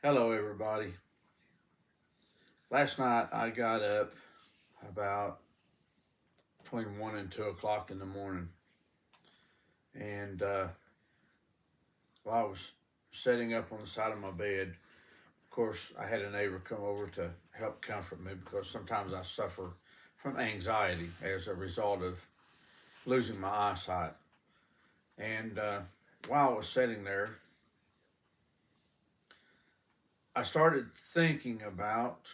Hello, everybody. Last night I got up about between 1 and 2 o'clock in the morning, and while I was setting up on the side of my bed, of course, I had a neighbor come over to help comfort me because sometimes I suffer from anxiety as a result of losing my eyesight. And while I was sitting there, I started thinking about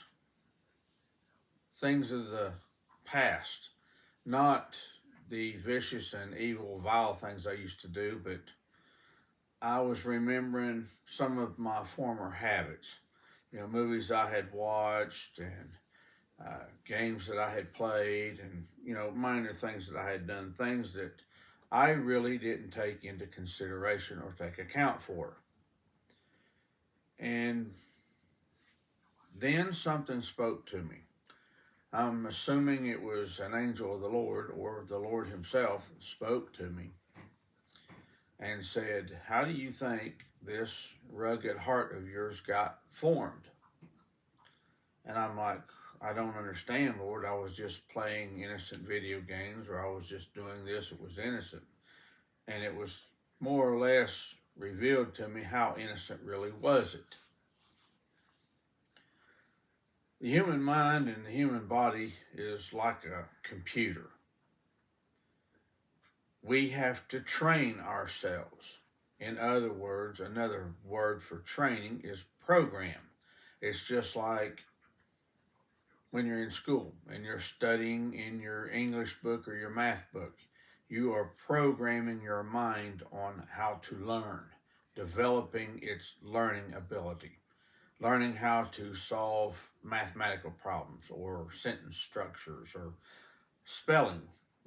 things of the past, not the vicious and evil, vile things I used to do, but I was remembering some of my former habits. Movies I had watched and games that I had played, and minor things that I had done, things that I really didn't take into consideration or take account for. And then something spoke to me. I'm assuming it was an angel of the Lord or the Lord Himself spoke to me and said, "How do you think this rugged heart of yours got formed?" And I'm like, "I don't understand, Lord. I was just playing innocent video games, or I was just doing this. It was innocent." And it was more or less revealed to me how innocent really was it. The human mind and the human body is like a computer. We have to train ourselves. In other words, another word for training is program. It's just like when you're in school and you're studying in your English book or your math book. You are programming your mind on how to learn, developing its learning ability, learning how to solve mathematical problems or sentence structures or spelling,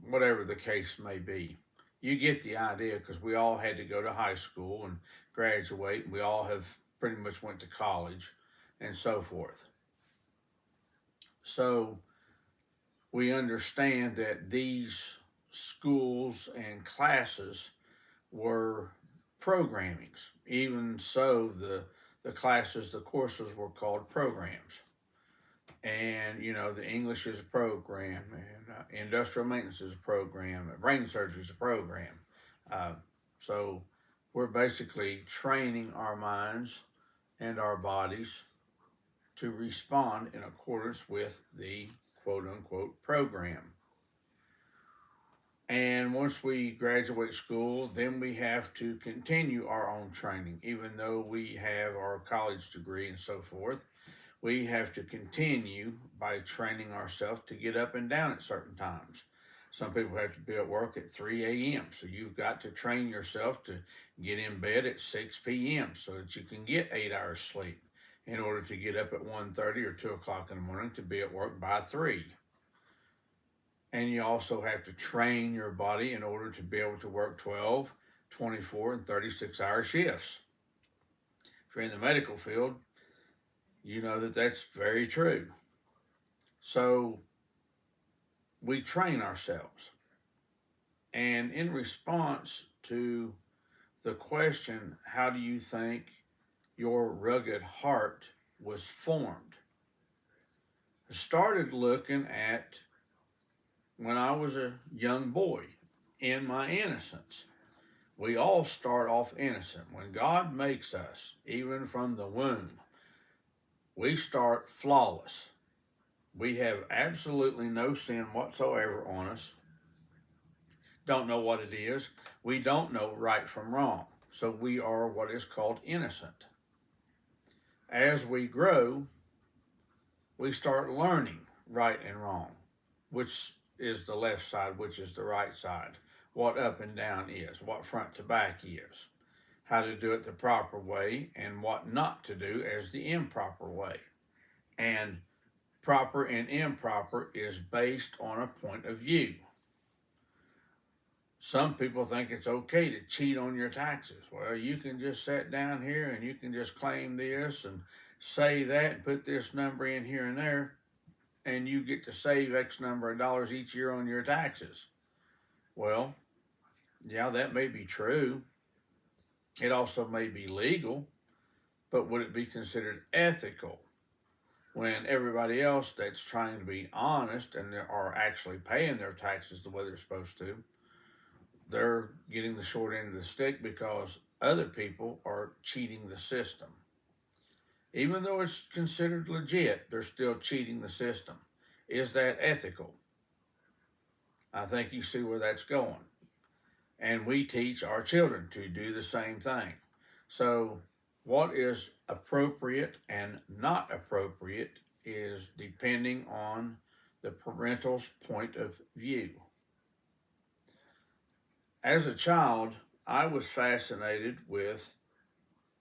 whatever the case may be. You get the idea because we all had to go to high school and graduate. And we all have pretty much went to college and so forth. So we understand that these schools and classes were programmings. Even so, the classes, the courses were called programs. And the English is a program, and industrial maintenance is a program, brain surgery is a program. Uh, so we're basically training our minds and our bodies to respond in accordance with the quote unquote program. And once we graduate school, then we have to continue our own training, even though we have our college degree and so forth. We have to continue by training ourselves to get up and down at certain times. Some people have to be at work at 3 a.m. So you've got to train yourself to get in bed at 6 p.m. so that you can get 8 hours sleep in order to get up at 1:30 or 2 o'clock in the morning to be at work by 3. And you also have to train your body in order to be able to work 12, 24, and 36-hour shifts. If you're in the medical field, you know that that's very true. So we train ourselves. And in response to the question, how do you think your rugged heart was formed? I started looking at when I was a young boy in my innocence. We all start off innocent. When God makes us, even from the womb, we start flawless. We have absolutely no sin whatsoever on us. Don't know what it is. We don't know right from wrong. So we are what is called innocent. As we grow, we start learning right and wrong, which is the left side, which is the right side, what up and down is, what front to back is, how to do it the proper way, and what not to do as the improper way. And proper and improper is based on a point of view. Some people think it's okay to cheat on your taxes. Well, you can just sit down here and you can just claim this and say that and put this number in here and there, and you get to save X number of dollars each year on your taxes. Well, yeah, that may be true. It also may be legal, but would it be considered ethical when everybody else that's trying to be honest and they are actually paying their taxes the way they're supposed to, they're getting the short end of the stick because other people are cheating the system? Even though it's considered legit, they're still cheating the system. Is that ethical? I think you see where that's going. And we teach our children to do the same thing. So, what is appropriate and not appropriate is depending on the parental's point of view. As a child, I was fascinated with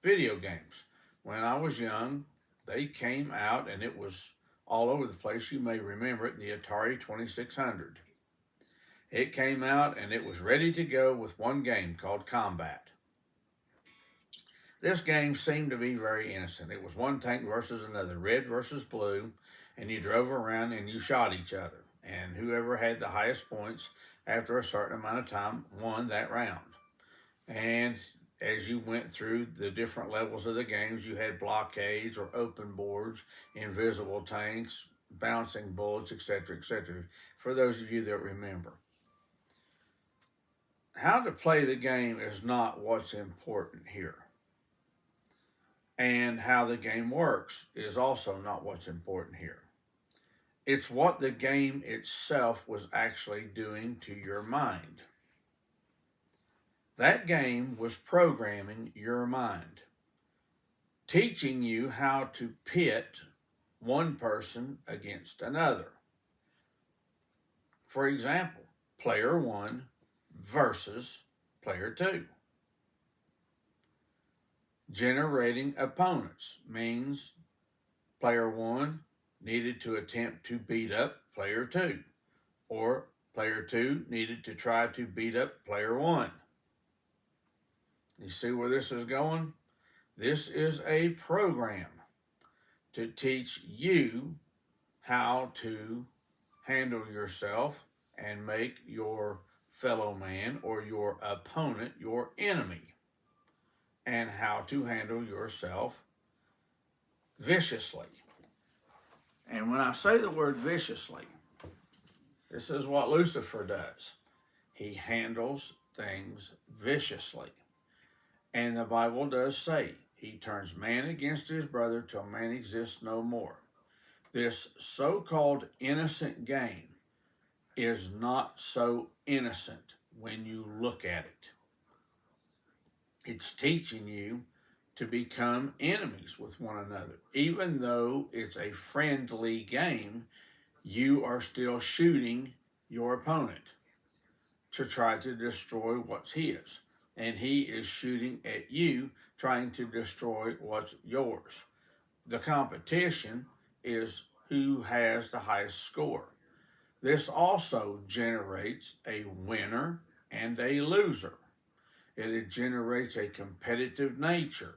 video games. When I was young, they came out and it was all over the place. You may remember it, the Atari 2600. It came out and it was ready to go with one game called Combat. This game seemed to be very innocent. It was one tank versus another, red versus blue, and you drove around and you shot each other. And whoever had the highest points after a certain amount of time won that round. And as you went through the different levels of the games, you had blockades or open boards, invisible tanks, bouncing bullets, etc., etc., for those of you that remember. How to play the game is not what's important here. And how the game works is also not what's important here. It's what the game itself was actually doing to your mind. That game was programming your mind, teaching you how to pit one person against another. For example, player 1 versus player 2. Generating opponents means player 1 needed to attempt to beat up player 2, or player 2 needed to try to beat up player 1. You see where this is going? This is a program to teach you how to handle yourself and make your fellow man or your opponent your enemy, and how to handle yourself viciously. And when I say the word viciously, this is what Lucifer does. He handles things viciously. And the Bible does say, he turns man against his brother till man exists no more. This so-called innocent game is not so innocent when you look at it. It's teaching you to become enemies with one another. Even though it's a friendly game, you are still shooting your opponent to try to destroy what's his. And he is shooting at you, trying to destroy what's yours. The competition is who has the highest score. This also generates a winner and a loser. It generates a competitive nature.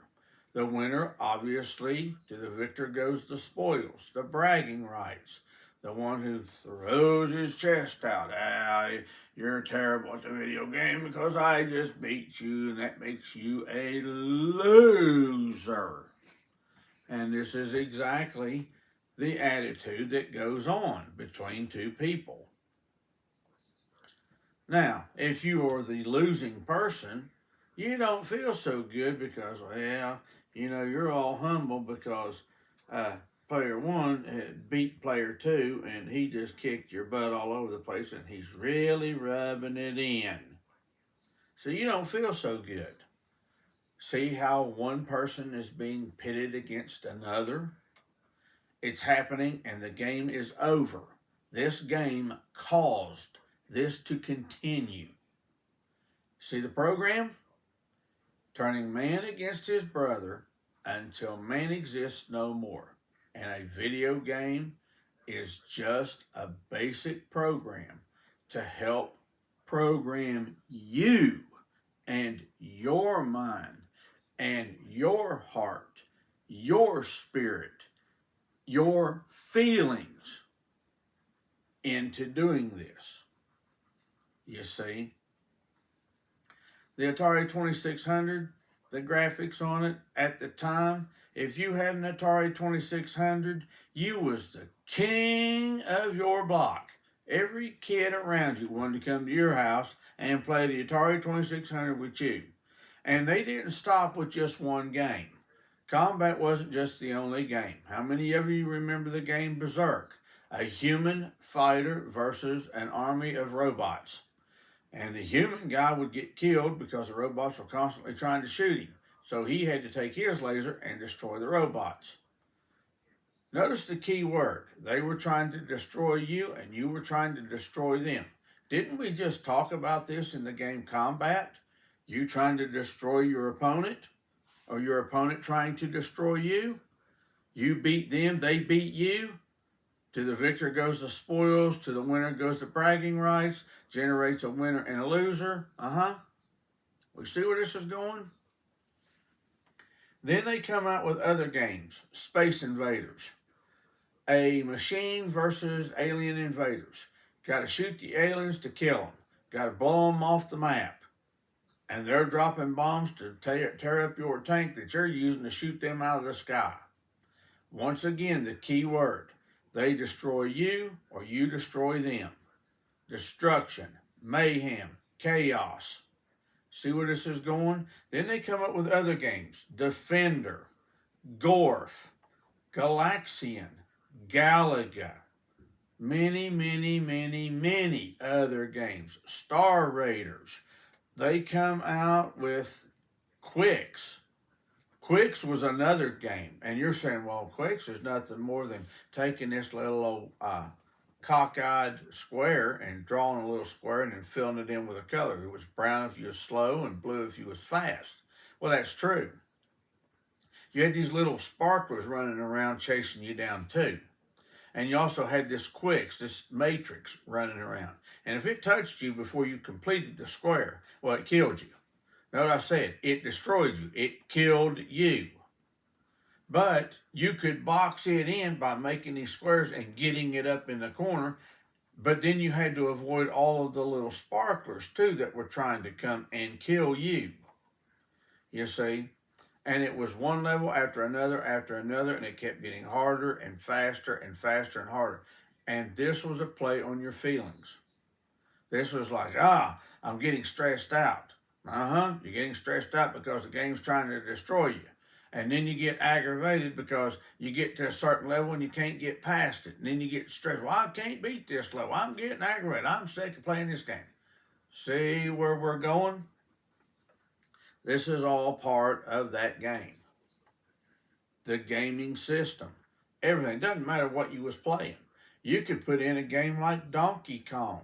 The winner, obviously, to the victor goes the spoils, the bragging rights. The one who throws his chest out. You're terrible at the video game because I just beat you, and that makes you a loser. And this is exactly the attitude that goes on between two people. Now, if you are the losing person, you don't feel so good because, well, you're all humble because player 1 had beat player 2 and he just kicked your butt all over the place and he's really rubbing it in. So you don't feel so good. See how one person is being pitted against another? It's happening and the game is over. This game caused this to continue. See the program? Turning man against his brother until man exists no more. And a video game is just a basic program to help program you and your mind and your heart, your spirit, your feelings into doing this. You see? The Atari 2600, the graphics on it at the time, If you had an Atari 2600, you was the king of your block. Every kid around you wanted to come to your house and play the Atari 2600 with you. And they didn't stop with just one game. Combat wasn't just the only game. How many of you remember the game Berserk? A human fighter versus an army of robots. And the human guy would get killed because the robots were constantly trying to shoot him. So he had to take his laser and destroy the robots. Notice the key word. They were trying to destroy you and you were trying to destroy them. Didn't we just talk about this in the game Combat? You trying to destroy your opponent or your opponent trying to destroy you? You beat them, they beat you. To the victor goes the spoils, to the winner goes the bragging rights, generates a winner and a loser. We see where this is going? Then they come out with other games, Space Invaders. A machine versus alien invaders. Got to shoot the aliens to kill them. Got to blow them off the map. And they're dropping bombs to tear up your tank that you're using to shoot them out of the sky. Once again, the key word. They destroy you or you destroy them. Destruction, mayhem, chaos. See where this is going? Then they come up with other games. Defender, Gorf, Galaxian, Galaga. Many other games. Star Raiders. They come out with Quicks. Quicks was another game. And you're saying, well, Quicks is nothing more than taking this little old cockeyed square and drawing a little square and then filling it in with a color. It was brown if you was slow and blue if you was fast. Well, that's true. You had these little sparklers running around chasing you down too. And you also had this Quicks, this matrix running around. And if it touched you before you completed the square, well, it killed you. Know what I said? It destroyed you. It killed you. But you could box it in by making these squares and getting it up in the corner. But then you had to avoid all of the little sparklers too that were trying to come and kill you. You see? And it was one level after another, and it kept getting harder and faster and faster and harder. And this was a play on your feelings. This was like, I'm getting stressed out. You're getting stressed out because the game's trying to destroy you. And then you get aggravated because you get to a certain level and you can't get past it. And then you get stressed. Well, I can't beat this level. I'm getting aggravated. I'm sick of playing this game. See where we're going? This is all part of that game. The gaming system. Everything. Doesn't matter what you was playing. You could put in a game like Donkey Kong.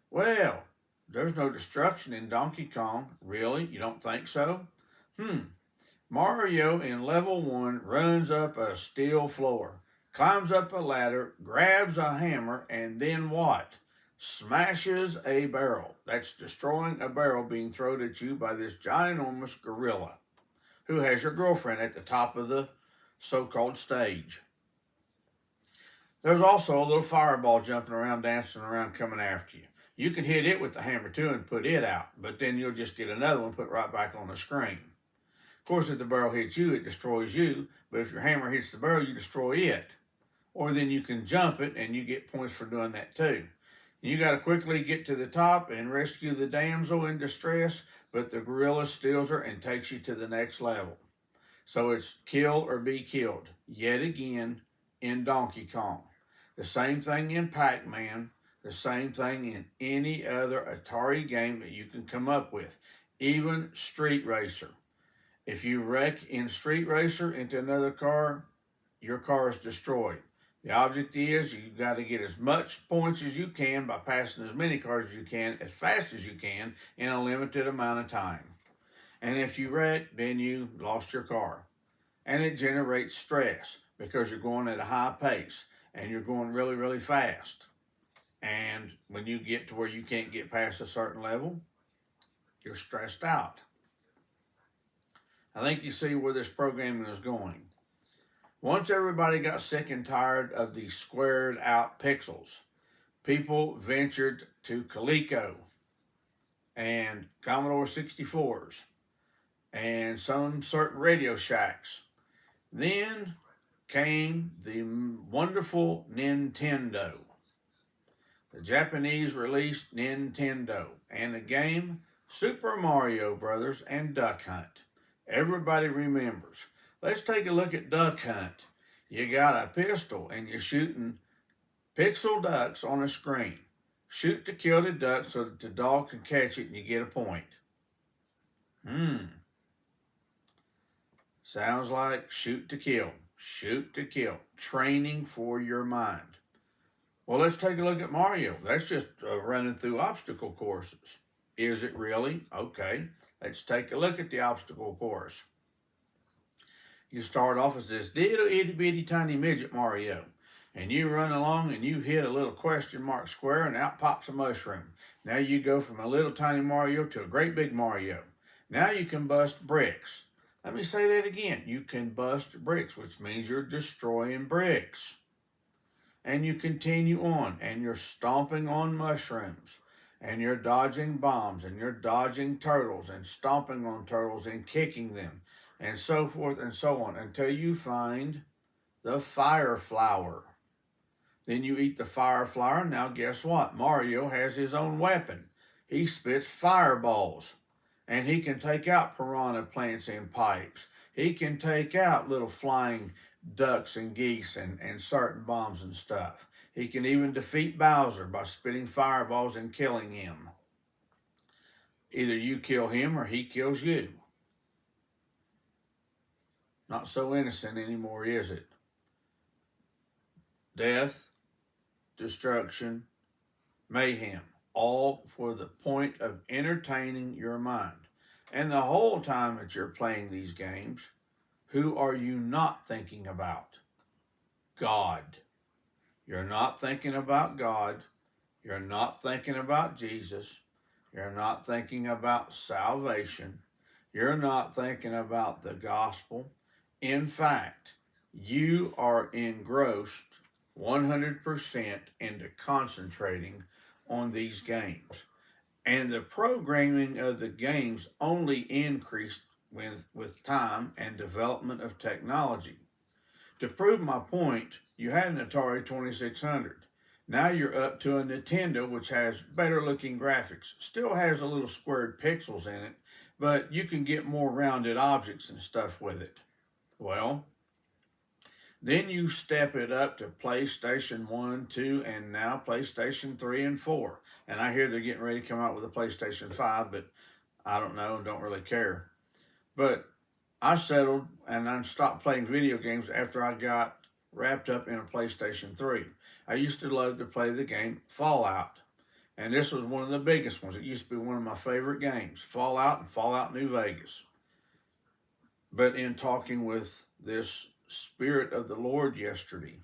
Well, there's no destruction in Donkey Kong. Really? You don't think so? Mario in level 1 runs up a steel floor, climbs up a ladder, grabs a hammer, and then what? Smashes a barrel. That's destroying a barrel being thrown at you by this ginormous gorilla who has your girlfriend at the top of the so-called stage. There's also a little fireball jumping around, dancing around, coming after you. You can hit it with the hammer too and put it out, but then you'll just get another one put right back on the screen. Of course, if the barrel hits you, it destroys you, but if your hammer hits the barrel, you destroy it. Or then you can jump it and you get points for doing that too. You got to quickly get to the top and rescue the damsel in distress, but the gorilla steals her and takes you to the next level. So it's kill or be killed, yet again in Donkey Kong. The same thing in Pac-Man, the same thing in any other Atari game that you can come up with, even Street Racer. If you wreck in Street Racer into another car, your car is destroyed. The object is you've got to get as much points as you can by passing as many cars as you can, as fast as you can, in a limited amount of time. And if you wreck, then you lost your car. And it generates stress because you're going at a high pace and you're going really, really fast. And when you get to where you can't get past a certain level, you're stressed out. I think you see where this programming is going. Once everybody got sick and tired of these squared out pixels, people ventured to Coleco and Commodore 64s and some certain Radio Shacks Then came the wonderful Nintendo. The Japanese released Nintendo and the game Super Mario Brothers and Duck Hunt. Everybody remembers. Let's take a look at Duck Hunt. You got a pistol and you're shooting pixel ducks on a screen. Shoot to kill the duck so that the dog can catch it and you get a point. Sounds like shoot to kill. Shoot to kill. Training for your mind. Well, let's take a look at Mario. That's just running through obstacle courses. Is it really? Okay, let's take a look at the obstacle course. You start off as this little itty bitty tiny midget Mario, and you run along and you hit a little question mark square and out pops a mushroom. Now you go from a little tiny Mario to a great big Mario. Now you can bust bricks. Let me say that again. You can bust bricks, which means you're destroying bricks. And you continue on and you're stomping on mushrooms and you're dodging bombs and you're dodging turtles and stomping on turtles and kicking them and so forth and so on until you find the fire flower. Then you eat the fire flower. Now guess what? Mario has his own weapon. He spits fireballs and he can take out piranha plants in pipes. He can take out little flying ducks and geese and certain bombs and stuff. He can even defeat Bowser by spitting fireballs and killing him. Either you kill him or he kills you. Not so innocent anymore, is it? Death, destruction, mayhem, all for the point of entertaining your mind. And the whole time that you're playing these games, who are you not thinking about? God. You're not thinking about God. You're not thinking about Jesus. You're not thinking about salvation. You're not thinking about the gospel. In fact, you are engrossed 100% into concentrating on these games. And the programming of the games only increased with time and development of technology. To prove my point, you had an Atari 2600. Now you're up to a Nintendo, which has better looking graphics. Still has a little squared pixels in it, but you can get more rounded objects and stuff with it. Well, then you step it up to PlayStation 1, 2, and now PlayStation 3 and 4. And I hear they're getting ready to come out with a PlayStation 5, but I don't know and don't really care. But I settled and I stopped playing video games after I got wrapped up in a PlayStation 3. I used to love to play the game Fallout. And this was one of the biggest ones. It used to be one of my favorite games, Fallout and Fallout New Vegas. But in talking with this Spirit of the Lord yesterday,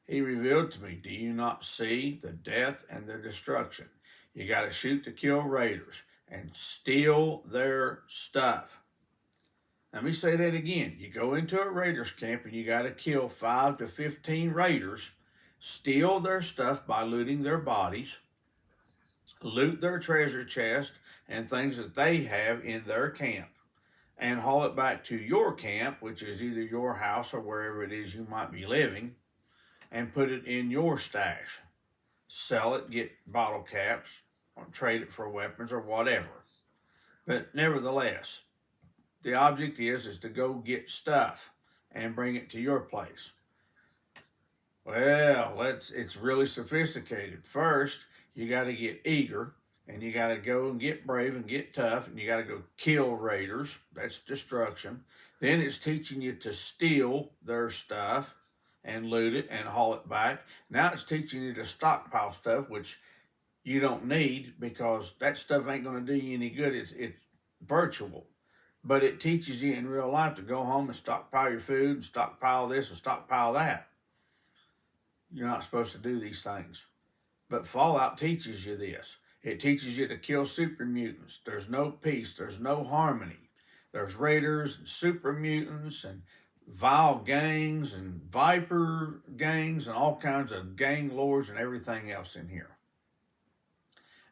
he revealed to me, do you not see the death and the destruction? You got to shoot to kill raiders and steal their stuff. Let me say that again. You go into a raiders camp and you got to kill 5 to 15 raiders, steal their stuff by looting their bodies, loot their treasure chest and things that they have in their camp, and haul it back to your camp, which is either your house or wherever it is you might be living, and put it in your stash. Sell it, get bottle caps, or trade it for weapons or whatever. But nevertheless, the object is to go get stuff and bring it to your place. Well, it's really sophisticated. First, you got to get eager, and you got to go and get brave and get tough, and you got to go kill raiders. That's destruction. Then it's teaching you to steal their stuff and loot it and haul it back. Now it's teaching you to stockpile stuff, which you don't need because that stuff ain't going to do you any good. It's virtual. But it teaches you in real life to go home and stockpile your food and stockpile this and stockpile that. You're not supposed to do these things. But Fallout teaches you this. It teaches you to kill super mutants. There's no peace. There's no harmony. There's raiders and super mutants and vile gangs and viper gangs and all kinds of gang lords and everything else in here.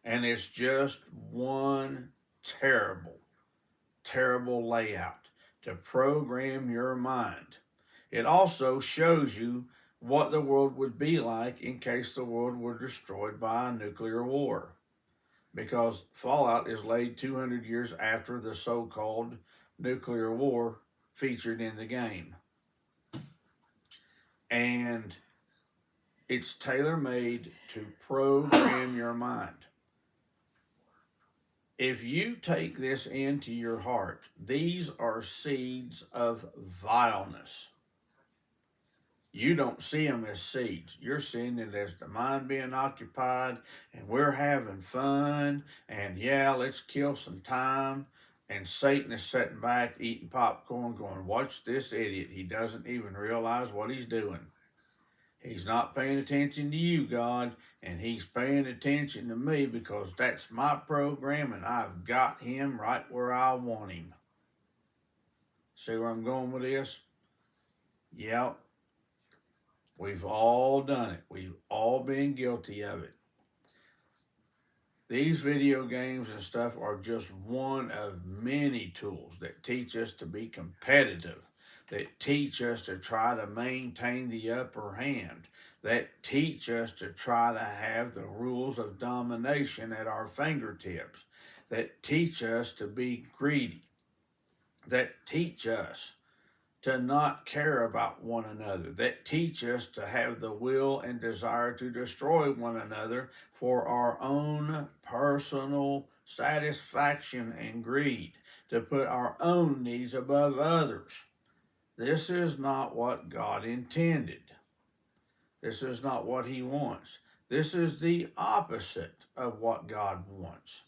And it's just one terrible, terrible layout to program your mind. It also shows you what the world would be like in case the world were destroyed by a nuclear war. Because Fallout is laid 200 years after the so-called nuclear war featured in the game. And it's tailor-made to program your mind. If you take this into your heart, these are seeds of vileness. You don't see them as seeds. You're seeing it as the mind being occupied, and we're having fun, and yeah, let's kill some time. And Satan is sitting back eating popcorn going, watch this idiot. He doesn't even realize what he's doing. He's not paying attention to you, God, and he's paying attention to me because that's my program, and I've got him right where I want him. See where I'm going with this? Yep. We've all done it. We've all been guilty of it. These video games and stuff are just one of many tools that teach us to be competitive, that teach us to try to maintain the upper hand, that teach us to try to have the rules of domination at our fingertips, that teach us to be greedy, that teach us to not care about one another, that teach us to have the will and desire to destroy one another for our own personal satisfaction and greed, to put our own needs above others. This is not what God intended. This is not what he wants. This is the opposite of what God wants.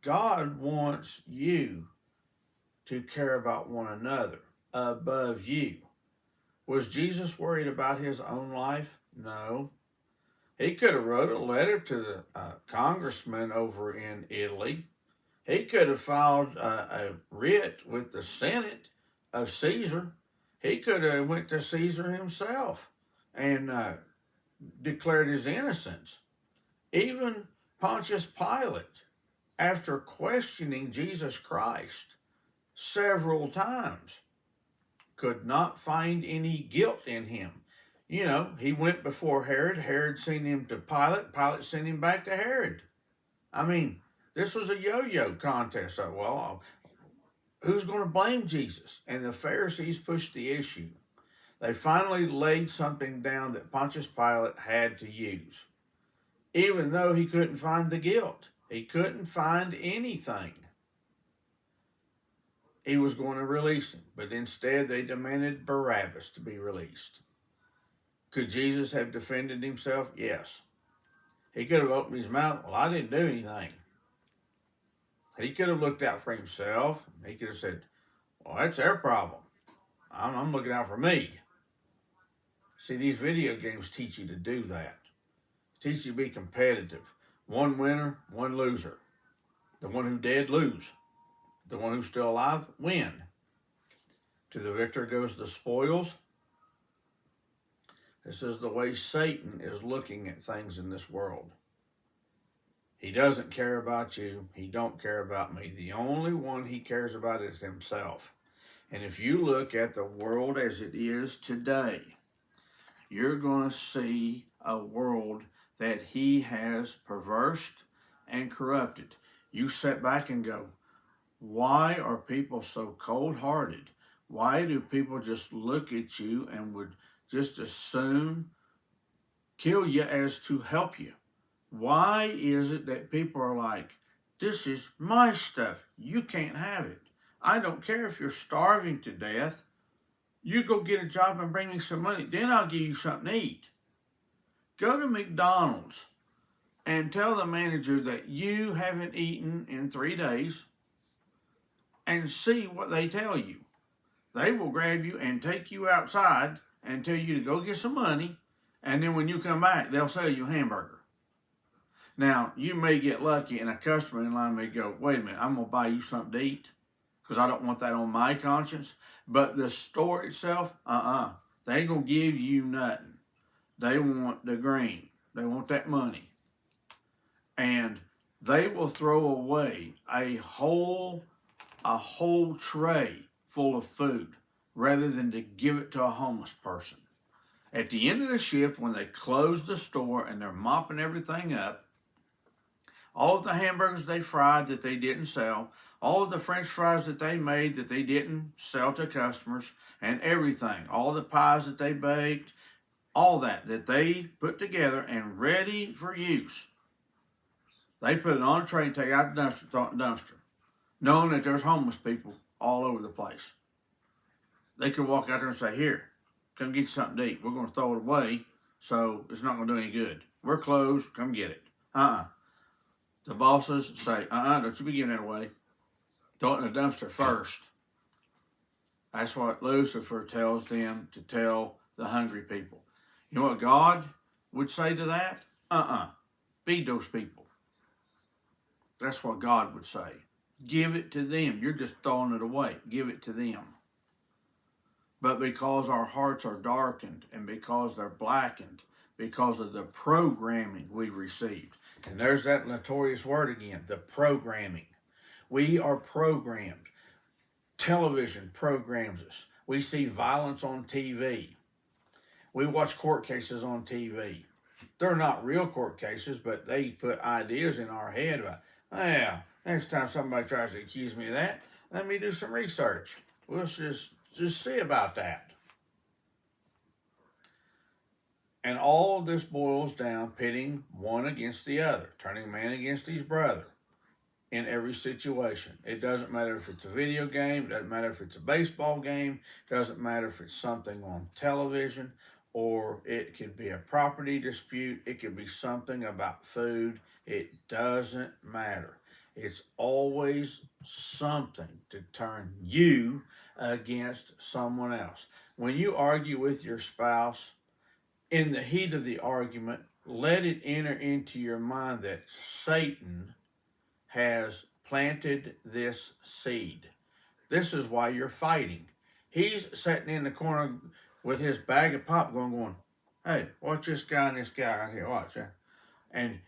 God wants you to care about one another above you. Was Jesus worried about his own life? No. He could have wrote a letter to the congressman over in Italy. He could have filed a writ with the Senate of Caesar. He could have went to Caesar himself and declared his innocence. Even Pontius Pilate, after questioning Jesus Christ several times, could not find any guilt in him. You know, he went before Herod. Herod sent him to Pilate. Pilate sent him back to Herod. I mean, this was a yo-yo contest. Well, who's going to blame Jesus? And the Pharisees pushed the issue. They finally laid something down that Pontius Pilate had to use, even though he couldn't find the guilt. He couldn't find anything. He was going to release him, but instead they demanded Barabbas to be released. Could Jesus have defended himself? Yes. He could have opened his mouth, well, I didn't do anything. He could have looked out for himself. He could have said, well, that's their problem. I'm looking out for me. See, these video games teach you to do that. Teach you to be competitive. One winner, one loser. The one who dead, lose. The one who's still alive, win. To the victor goes the spoils. This is the way Satan is looking at things in this world. He doesn't care about you. He don't care about me. The only one he cares about is himself. And if you look at the world as it is today, you're going to see a world that he has perversed and corrupted. You sit back and go, why are people so cold-hearted? Why do people just look at you and would just as soon kill you as to help you? Why is it that people are like, this is my stuff, you can't have it. I don't care if you're starving to death. You go get a job and bring me some money, then I'll give you something to eat. Go to McDonald's and tell the manager that you haven't eaten in 3 days and see what they tell you. They will grab you and take you outside and tell you to go get some money, and then when you come back, they'll sell you a hamburger. Now, you may get lucky and a customer in line may go, wait a minute, I'm going to buy you something to eat because I don't want that on my conscience. But the store itself, they ain't going to give you nothing. They want the green. They want that money. And they will throw away a whole tray full of food rather than to give it to a homeless person. At the end of the shift, when they close the store and they're mopping everything up, all of the hamburgers they fried that they didn't sell, all of the french fries that they made that they didn't sell to customers, and everything, all the pies that they baked, all that they put together and ready for use, they put it on a tray and take it out the dumpster, knowing that there's homeless people all over the place. They could walk out there and say, here, come get you something to eat. We're going to throw it away, so it's not going to do any good. We're closed. Come get it. The bosses say, don't you be giving that away. Throw it in the dumpster first. That's what Lucifer tells them to tell the hungry people. You know what God would say to that? Feed those people. That's what God would say. Give it to them. You're just throwing it away. Give it to them. But because our hearts are darkened and because they're blackened, because of the programming we received. And there's that notorious word again, the programming. We are programmed. Television programs us. We see violence on TV. We watch court cases on TV. They're not real court cases, but they put ideas in our head about, yeah, next time somebody tries to accuse me of that, let me do some research. We'll just see about that. And all of this boils down pitting one against the other, turning man against his brother in every situation. It doesn't matter if it's a video game, it doesn't matter if it's a baseball game, it doesn't matter if it's something on television, or it could be a property dispute, it could be something about food. It doesn't matter. It's always something to turn you against someone else. When you argue with your spouse, in the heat of the argument, let it enter into your mind that Satan has planted this seed. This is why you're fighting. He's sitting in the corner with his bag of popcorn going, hey, watch this guy and this guy right here, watch that. And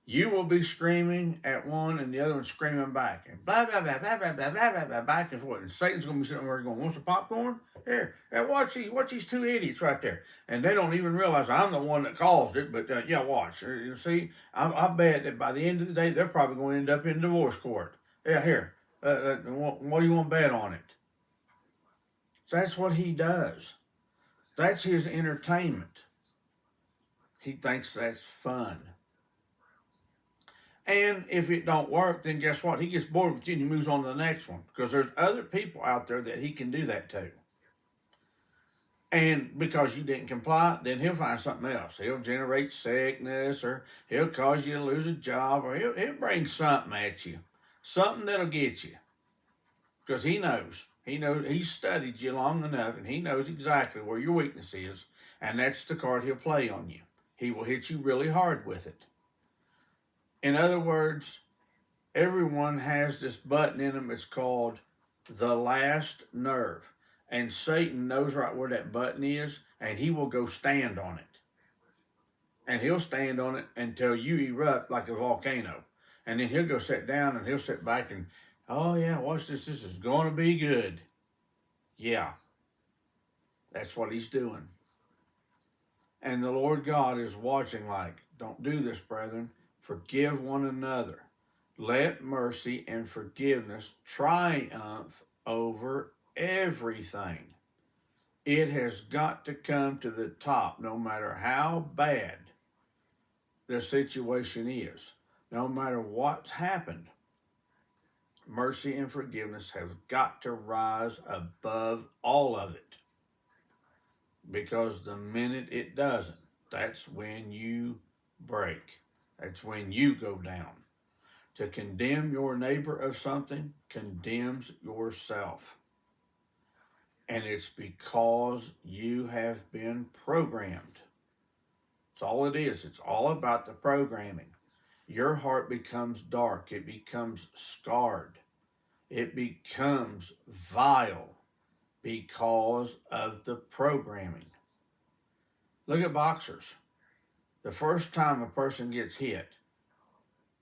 you will be screaming at one and the other one screaming back. And blah, blah, blah, blah, blah, blah, blah, blah, blah, back and forth. And Satan's going to be sitting there going, want some popcorn? Here, watch these two idiots right there. And they don't even realize I'm the one that caused it, but yeah, watch. You see, I bet that by the end of the day, they're probably going to end up in divorce court. Yeah, here, what do you want to bet on it? That's what he does. That's his entertainment. He thinks that's fun. And if it don't work, then guess what? He gets bored with you and he moves on to the next one. Because there's other people out there that he can do that to. And because you didn't comply, then he'll find something else. He'll generate sickness, or he'll cause you to lose a job, or he'll bring something at you. Something that'll get you. Because he knows. He's studied you long enough, and he knows exactly where your weakness is. And that's the card he'll play on you. He will hit you really hard with it. In other words, everyone has this button in them. It's called the last nerve. And Satan knows right where that button is, and he will go stand on it. And he'll stand on it until you erupt like a volcano. And then he'll go sit down and he'll sit back and, oh yeah, watch this. This is going to be good. Yeah. That's what he's doing. And the Lord God is watching like, don't do this, brethren. Forgive one another. Let mercy and forgiveness triumph over everything. It has got to come to the top, no matter how bad the situation is, no matter what's happened. Mercy and forgiveness have got to rise above all of it. Because the minute it doesn't, that's when you break. That's when you go down. To condemn your neighbor of something condemns yourself. And it's because you have been programmed. That's all it is. It's all about the programming. Your heart becomes dark. It becomes scarred. It becomes vile because of the programming. Look at boxers. The first time a person gets hit,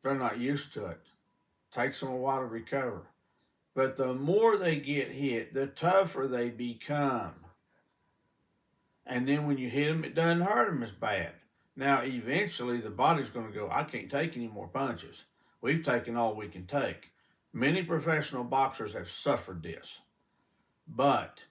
they're not used to it. Takes them a while to recover. But the more they get hit, the tougher they become. And then when you hit them, it doesn't hurt them as bad. Now, eventually, the body's going to go, I can't take any more punches. We've taken all we can take. Many professional boxers have suffered this. But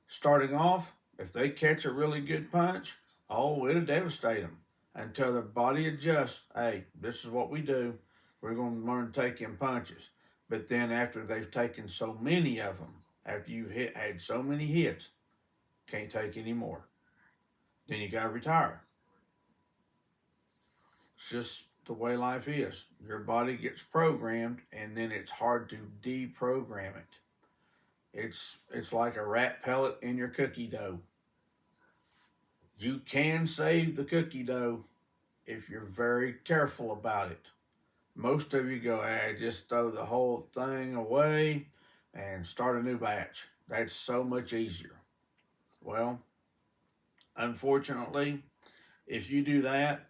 starting off, if they catch a really good punch, oh, it'll devastate them until their body adjusts. Hey, this is what we do. We're going to learn to take in punches. But then after they've taken so many of them, after you've had so many hits, can't take any more. Then you got to retire. It's just the way life is. Your body gets programmed, and then it's hard to deprogram it. It's like a rat pellet in your cookie dough. You can save the cookie dough if you're very careful about it. Most of you go, just throw the whole thing away and start a new batch. That's so much easier. Well, unfortunately, if you do that,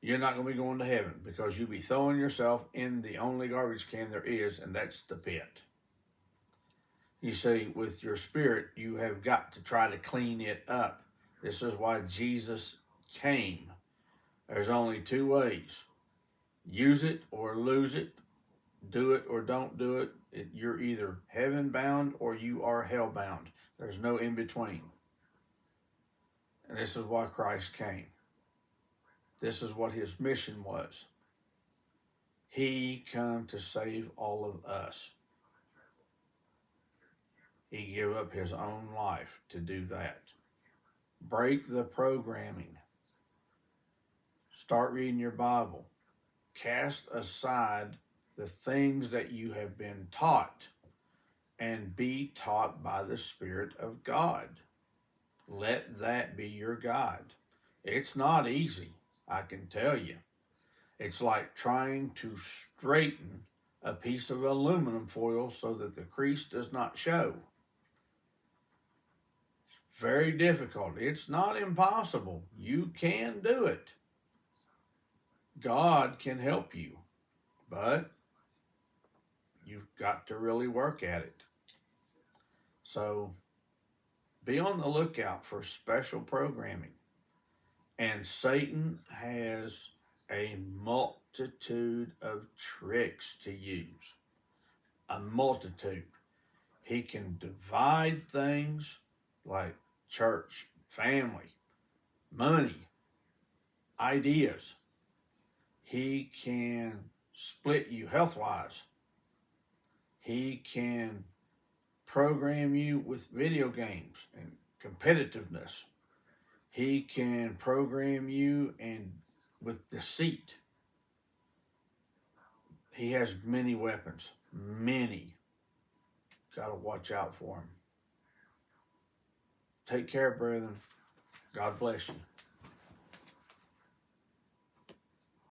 you're not going to be going to heaven, because you'll be throwing yourself in the only garbage can there is, and that's the pit. You see, with your spirit, you have got to try to clean it up. This is why Jesus came. There's only two ways. Use it or lose it. Do it or don't do it. You're either heaven bound or you are hell bound. There's no in between. And this is why Christ came. This is what his mission was. He came to save all of us. He gave up his own life to do that. Break the programming. Start reading your Bible. Cast aside the things that you have been taught and be taught by the Spirit of God. Let that be your guide. It's not easy, I can tell you. It's like trying to straighten a piece of aluminum foil so that the crease does not show. It's very difficult. It's not impossible. You can do it. God can help you, but you've got to really work at it. So be on the lookout for special programming. And Satan has a multitude of tricks to use. A multitude. He can divide things like church, family, money, ideas. He can split you health-wise. He can program you with video games and competitiveness. He can program you with deceit. He has many weapons. Many. Got to watch out for him. Take care, brethren. God bless you.